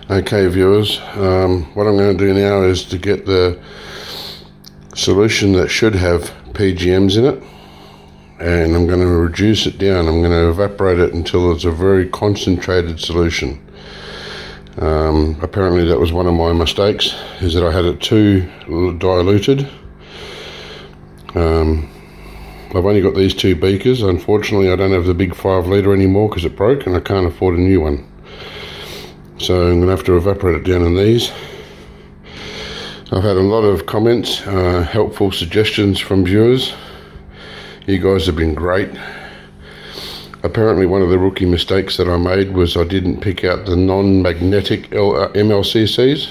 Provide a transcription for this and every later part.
Okay viewers, what I'm going to do now is to get the solution that should have PGMs in it, and I'm going to reduce it down. I'm going to evaporate it until it's a very concentrated solution. Apparently that was one of my mistakes, is that I had it too diluted. I've only got these 2 beakers. Unfortunately I don't have the big 5 litre anymore because it broke and I can't afford a new one. So I'm going to have to evaporate it down in these. I've had a lot of comments, helpful suggestions from viewers. You guys have been great. Apparently one of the rookie mistakes that I made was I didn't pick out the non-magnetic mlccs,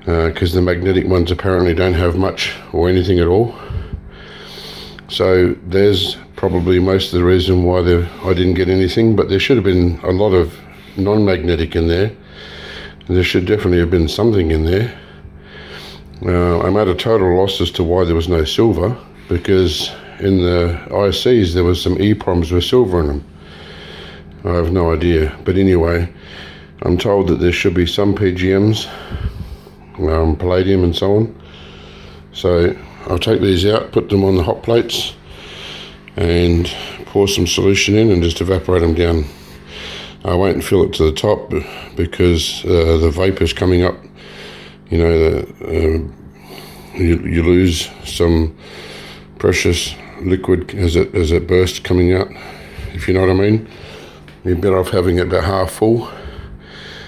because the magnetic ones apparently don't have much or anything at all. So there's probably most of the reason why I didn't get anything, but there should have been a lot of non-magnetic in there. There should definitely have been something in there. I'm at a total loss as to why there was no silver, because in the ICs there was some EPROMs with silver in them. I have no idea, but anyway, I'm told that there should be some PGMs, palladium and so on. So I'll take these out, put them on the hot plates and pour some solution in and just evaporate them down. I won't fill it to the top because the vapor's coming up. You know, you lose some precious liquid as it bursts coming out, if you know what I mean. You're better off having it about half full,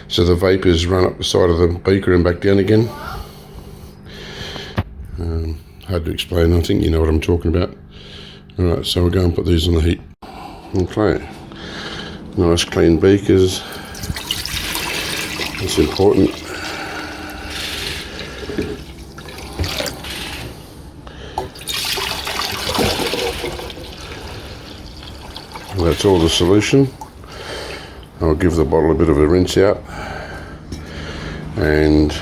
so the vapors run up the side of the beaker and back down again. Hard to explain. I think you know what I'm talking about. Alright, so we'll go and put these on the heat. Okay. Nice clean beakers. That's important. That's all the solution. I'll give the bottle a bit of a rinse out, and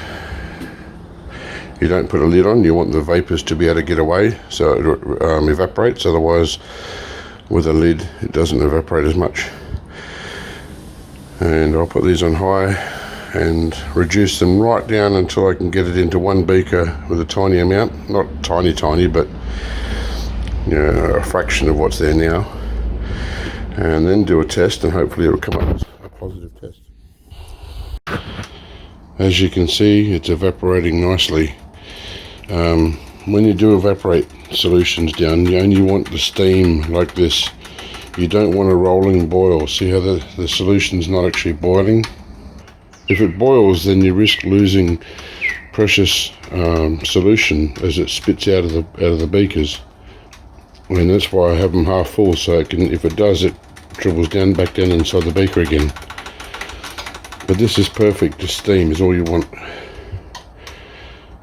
you don't put a lid on. You want the vapors to be able to get away so it evaporates. Otherwise with a lid it doesn't evaporate as much. And I'll put these on high and reduce them right down until I can get it into one beaker with a tiny amount. Not tiny, but you know, a fraction of what's there now. And then do a test, and hopefully it will come up as a positive test. As you can see, it's evaporating nicely. When you do evaporate solutions down, you only want the steam like this. You don't want a rolling boil. See how the solution's not actually boiling? If it boils, then you risk losing precious solution as it spits out of the beakers. And that's why I have them half full, so it can, if it does, it dribbles back down inside the beaker again. But this is perfect. The steam is all you want.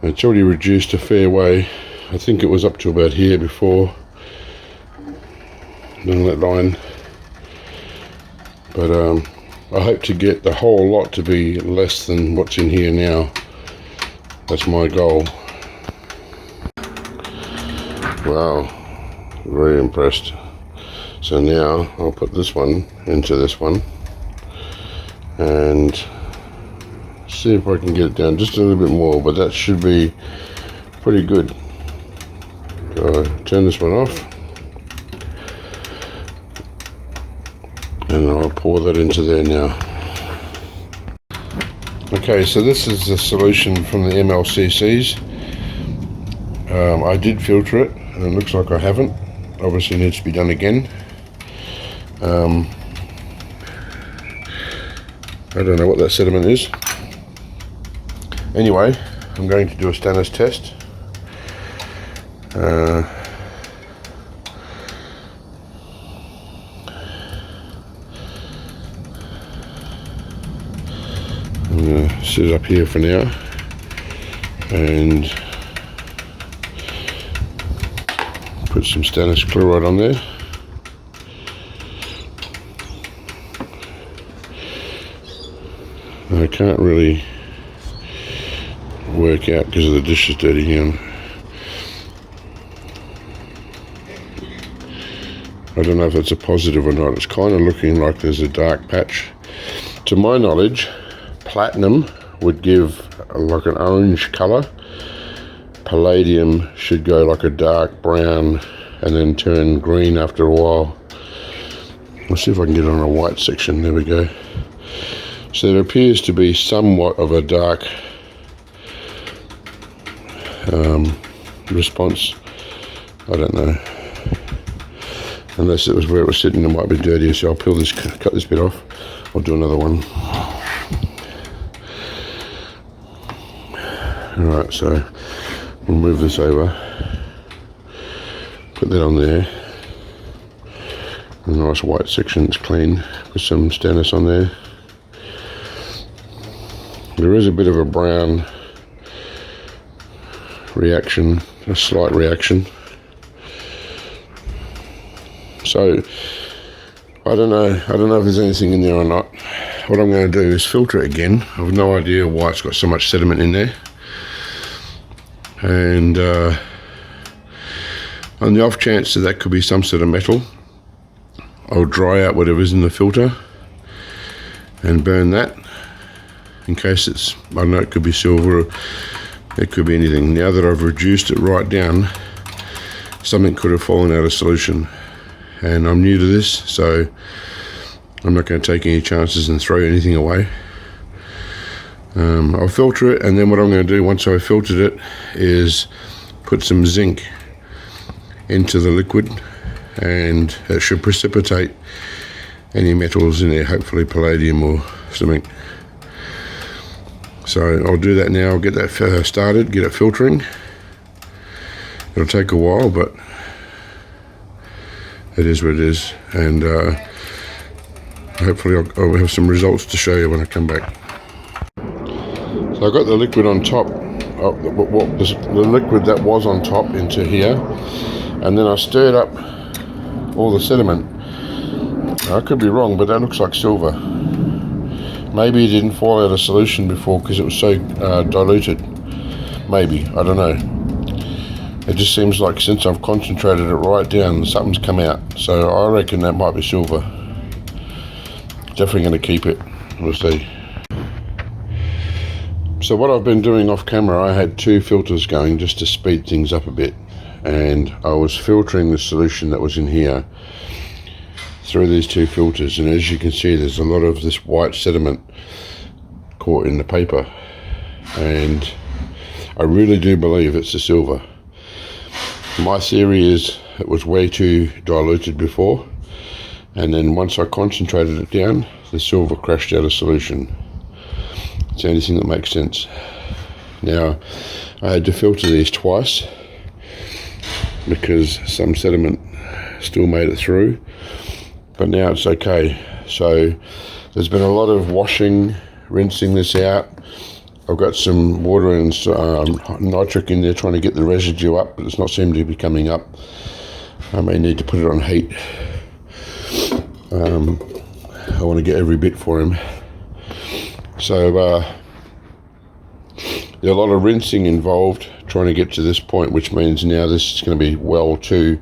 It's already reduced a fair way. I think it was up to about here before, on that line. But I hope to get the whole lot to be less than what's in here now. That's my goal. Wow, very impressed. So now I'll put this one into this one and see if I can get it down just a little bit more, but that should be pretty good. So turn this one off, and I'll pour that into there now. Okay, so this is the solution from the mlccs. I did filter it, and it looks like I haven't. Obviously needs to be done again. I don't know what that sediment is. Anyway, I'm going to do a stannous test. I'm going to sit it up here for now and put some stannous chloride on there. I can't really work out because the dish is dirty here. I don't know if that's a positive or not. It's kind of looking like there's a dark patch. To my knowledge, platinum would give like an orange color. Palladium should go like a dark brown and then turn green after a while. Let's see if I can get on a white section. There we go. So there appears to be somewhat of a dark response. I don't know. Unless it was where it was sitting, it might be dirty. So I'll peel this, cut this bit off. I'll do another one. Alright, so we'll move this over. Put that on there. A nice white section, it's clean. Put some stannous on there. There is a bit of a brown reaction, a slight reaction. So I don't know if there's anything in there or not. What I'm going to do is filter it again. I have no idea why it's got so much sediment in there. And on the off chance that could be some sort of metal, I'll dry out whatever's in the filter and burn that in case it's, I don't know, it could be silver, it could be anything. Now that I've reduced it right down, something could have fallen out of solution, and I'm new to this, so I'm not going to take any chances and throw anything away. I'll filter it, and then what I'm going to do once I've filtered it is put some zinc into the liquid, and it should precipitate any metals in there, hopefully palladium or something. So I'll do that now. I'll get that started, get it filtering. It'll take a while, but it is what it is, and hopefully I'll have some results to show you when I come back. So I got the liquid on top, the liquid that was on top into here, and then I stirred up all the sediment. I could be wrong, but that looks like silver. Maybe it didn't fall out of solution before because it was so diluted. Maybe, I don't know. It just seems like since I've concentrated it right down, something's come out. So I reckon that might be silver. Definitely going to keep it. We'll see. So what I've been doing off camera, I had two filters going just to speed things up a bit. And I was filtering the solution that was in here through these two filters, and as you can see there's a lot of this white sediment caught in the paper, and I really do believe it's the silver. My theory is it was way too diluted before, and then once I concentrated it down, the silver crashed out of solution. It's the only thing that makes sense. Now I had to filter these twice because some sediment still made it through, but now it's okay. So there's been a lot of washing, rinsing this out. I've got some water and nitric in there trying to get the residue up, but it's not seeming to be coming up. I may need to put it on heat. I want to get every bit for him. So there's a lot of rinsing involved trying to get to this point, which means now this is going to be well too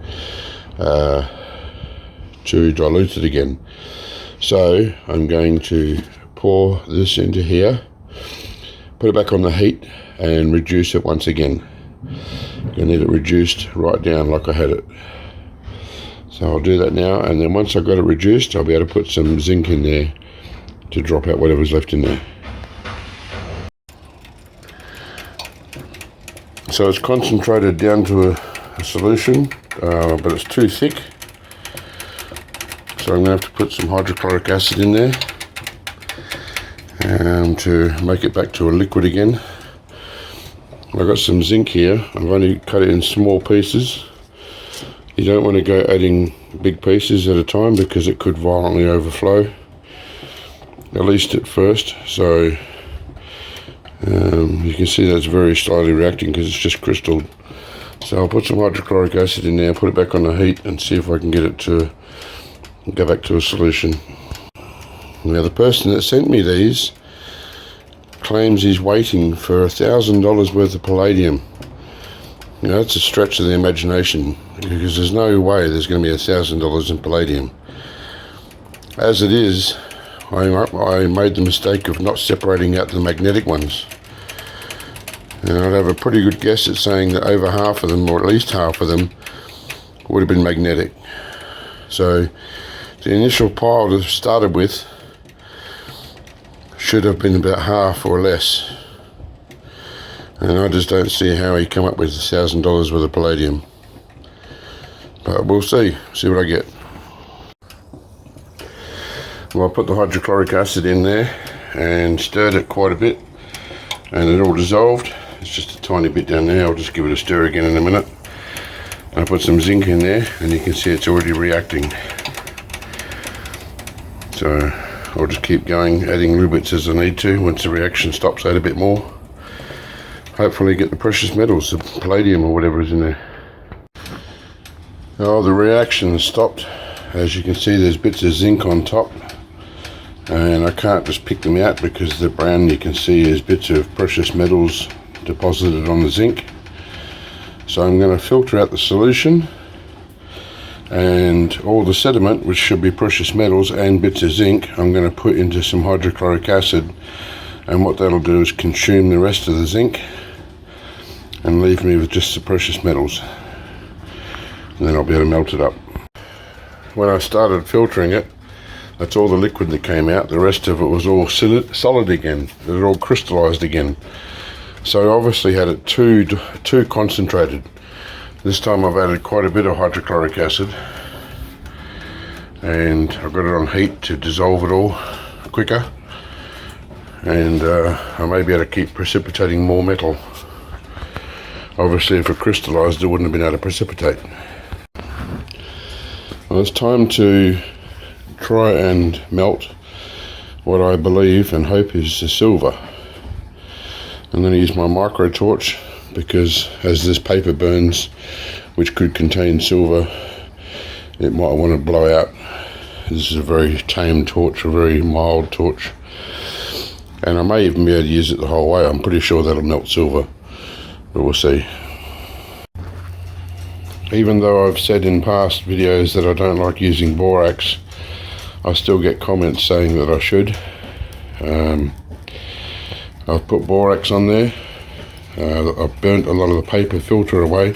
diluted again. So I'm going to pour this into here, put it back on the heat and reduce it once again. I need it reduced right down like I had it. So I'll do that now, and then once I've got it reduced, I'll be able to put some zinc in there to drop out whatever's left in there. So it's concentrated down to a solution, but it's too thick. So I'm going to have to put some hydrochloric acid in there to make it back to a liquid again. I've got some zinc here. I've only cut it in small pieces. You don't want to go adding big pieces at a time because it could violently overflow, at least at first. So you can see that's very slightly reacting because it's just crystalled. So I'll put some hydrochloric acid in there, put it back on the heat and see if I can get it to go back to a solution. Now the person that sent me these claims he's waiting for $1,000 worth of palladium. You know, that's a stretch of the imagination, because there's no way there's going to be $1,000 in palladium. As it is, I made the mistake of not separating out the magnetic ones. And I'd have a pretty good guess at saying that over half of them, or at least half of them, would have been magnetic. So the initial pile to started with should have been about half or less. And I just don't see how he come up with $1,000 worth of palladium. But we'll see what I get. Well, I put the hydrochloric acid in there and stirred it quite a bit, and it all dissolved. It's just a tiny bit down there. I'll just give it a stir again in a minute. I put some zinc in there, and you can see it's already reacting. So I'll just keep going, adding little bits as I need to. Once the reaction stops, add a bit more. Hopefully get the precious metals, the palladium or whatever is in there. Oh, the reaction stopped. As you can see, there's bits of zinc on top, and I can't just pick them out because the brown you can see is bits of precious metals deposited on the zinc. So I'm going to filter out the solution, and all the sediment, which should be precious metals and bits of zinc, I'm going to put into some hydrochloric acid, and what that'll do is consume the rest of the zinc and leave me with just the precious metals, and then I'll be able to melt it up. When I started filtering it, that's all the liquid that came out. The rest of it was all solid again. It was all crystallized again. So I obviously had it too concentrated. This time I've added quite a bit of hydrochloric acid, and I've got it on heat to dissolve it all quicker, and I may be able to keep precipitating more metal. Obviously if it crystallized, it wouldn't have been able to precipitate. Well, it's time to try and melt what I believe and hope is the silver. I'm going to use my micro torch, because as this paper burns, which could contain silver, it might want to blow out. This is a very tame torch, a very mild torch, and I may even be able to use it the whole way. I'm pretty sure that'll melt silver, but we'll see. Even though I've said in past videos that I don't like using borax, I still get comments saying that I should. I've put borax on there. I've burnt a lot of the paper filter away,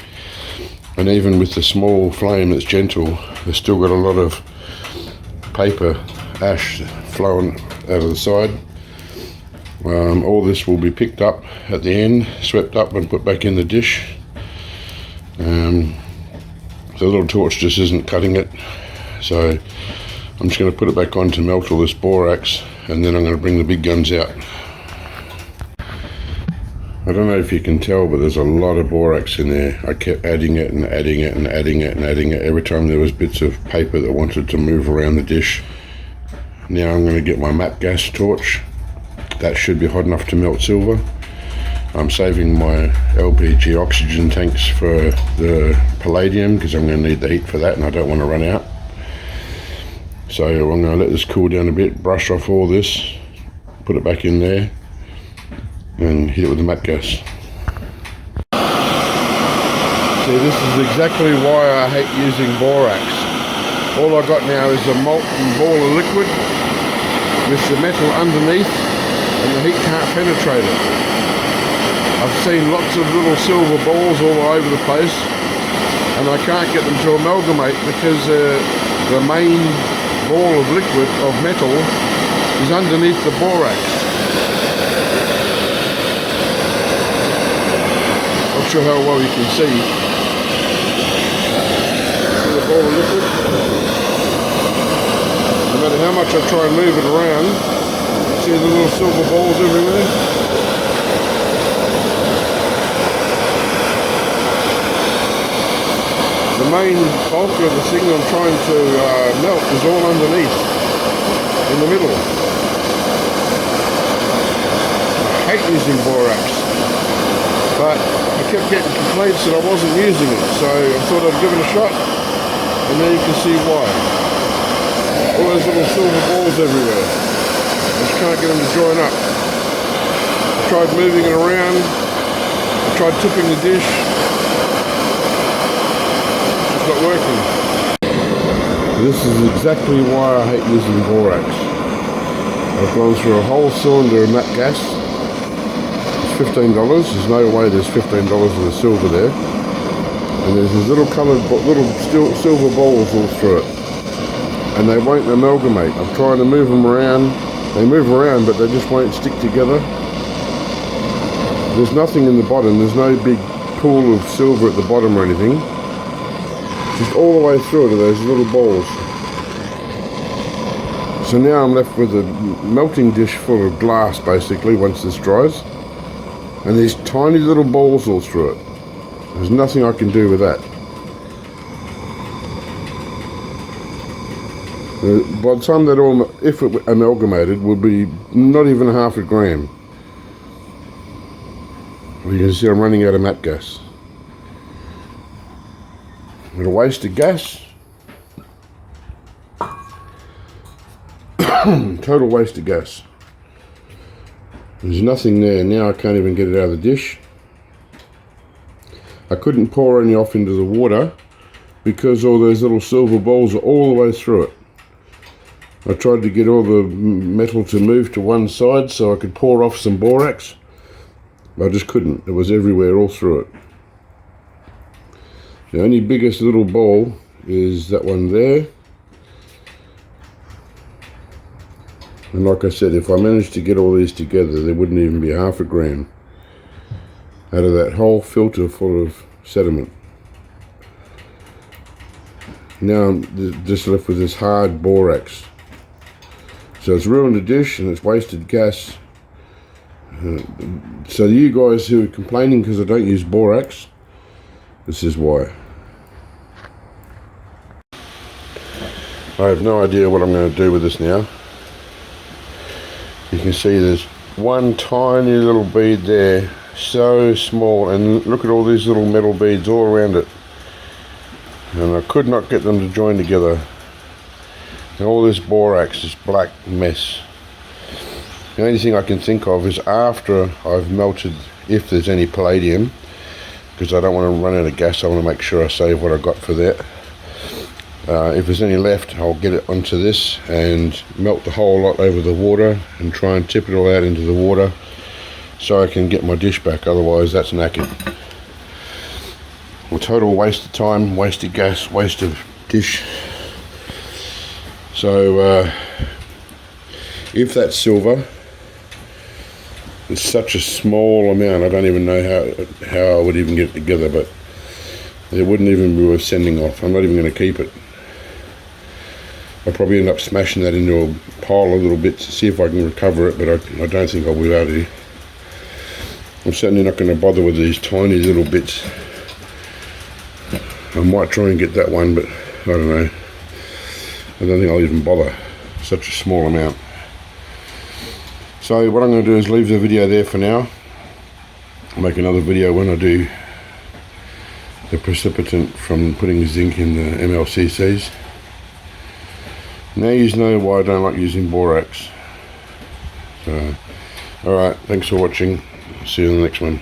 and even with the small flame that's gentle, there's still got a lot of paper ash flowing out of the side. All this will be picked up at the end, swept up and put back in the dish. The little torch just isn't cutting it, so I'm just going to put it back on to melt all this borax, and then I'm going to bring the big guns out. I don't know if you can tell, but there's a lot of borax in there. I kept adding it and adding it and adding it and adding it every time there was bits of paper that wanted to move around the dish. Now I'm going to get my MAP gas torch. That should be hot enough to melt silver. I'm saving my LPG oxygen tanks for the palladium, because I'm going to need the heat for that and I don't want to run out. So I'm going to let this cool down a bit, brush off all this, put it back in there, and hit it with the MAP gas. See, this is exactly why I hate using borax. All I got now is a molten ball of liquid with the metal underneath, and the heat can't penetrate it. I've seen lots of little silver balls all over the place, and I can't get them to amalgamate because the main ball of liquid, of metal, is underneath the borax. Not sure how well you can see. See the ball of liquid? No matter how much I try and move it around, see the little silver balls everywhere? The main bulk of the thing I'm trying to melt is all underneath, in the middle. I hate using borax, but I kept getting complaints that I wasn't using it, so I thought I'd give it a shot, and now you can see why. All those little silver balls everywhere. I just can't get them to join up. I tried moving it around, I tried tipping the dish. Not working. This is exactly why I hate using borax. I've gone through a whole cylinder of matte gas. It's $15. There's no way there's $15 of the silver there. And there's these little coloured, silver balls all through it. And they won't amalgamate. I'm trying to move them around. They move around, but they just won't stick together. There's nothing in the bottom. There's no big pool of silver at the bottom or anything. Just all the way through it are those little balls. So now I'm left with a melting dish full of glass, basically, once this dries. And these tiny little balls all through it. There's nothing I can do with that. By the time that all, if it amalgamated, would be not even half a gram. You can see I'm running out of matte gas. What a waste of gas. Total waste of gas. There's nothing there. Now I can't even get it out of the dish. I couldn't pour any off into the water because all those little silver balls are all the way through it. I tried to get all the metal to move to one side so I could pour off some borax. I just couldn't. It was everywhere, all through it. The only biggest little ball is that one there. And like I said, if I managed to get all these together, there wouldn't even be half a gram out of that whole filter full of sediment. Now I'm just left with this hard borax. So it's ruined the dish and it's wasted gas. So you guys who are complaining because I don't use borax, this is why. I have no idea what I'm going to do with this now. You can see there's one tiny little bead there, so small, and look at all these little metal beads all around it. And I could not get them to join together. And all this borax, this black mess. The only thing I can think of is after I've melted, if there's any palladium, because I don't want to run out of gas, I want to make sure I save what I got for that. If there's any left, I'll get it onto this and melt the whole lot over the water and try and tip it all out into the water so I can get my dish back, otherwise that's knackered. A total waste of time, waste of gas, waste of dish. So if that's silver, it's such a small amount, I don't even know how I would even get it together, but it wouldn't even be worth sending off. I'm not even going to keep it. I'll probably end up smashing that into a pile of little bits to see if I can recover it, but I don't think I'll be able to. I'm certainly not going to bother with these tiny little bits. I might try and get that one, but I don't know. I don't think I'll even bother. Such a small amount. So what I'm going to do is leave the video there for now. I'll make another video when I do the precipitant from putting zinc in the mlccs. Now you know why I don't like using borax. So, alright, thanks for watching. See you in the next one.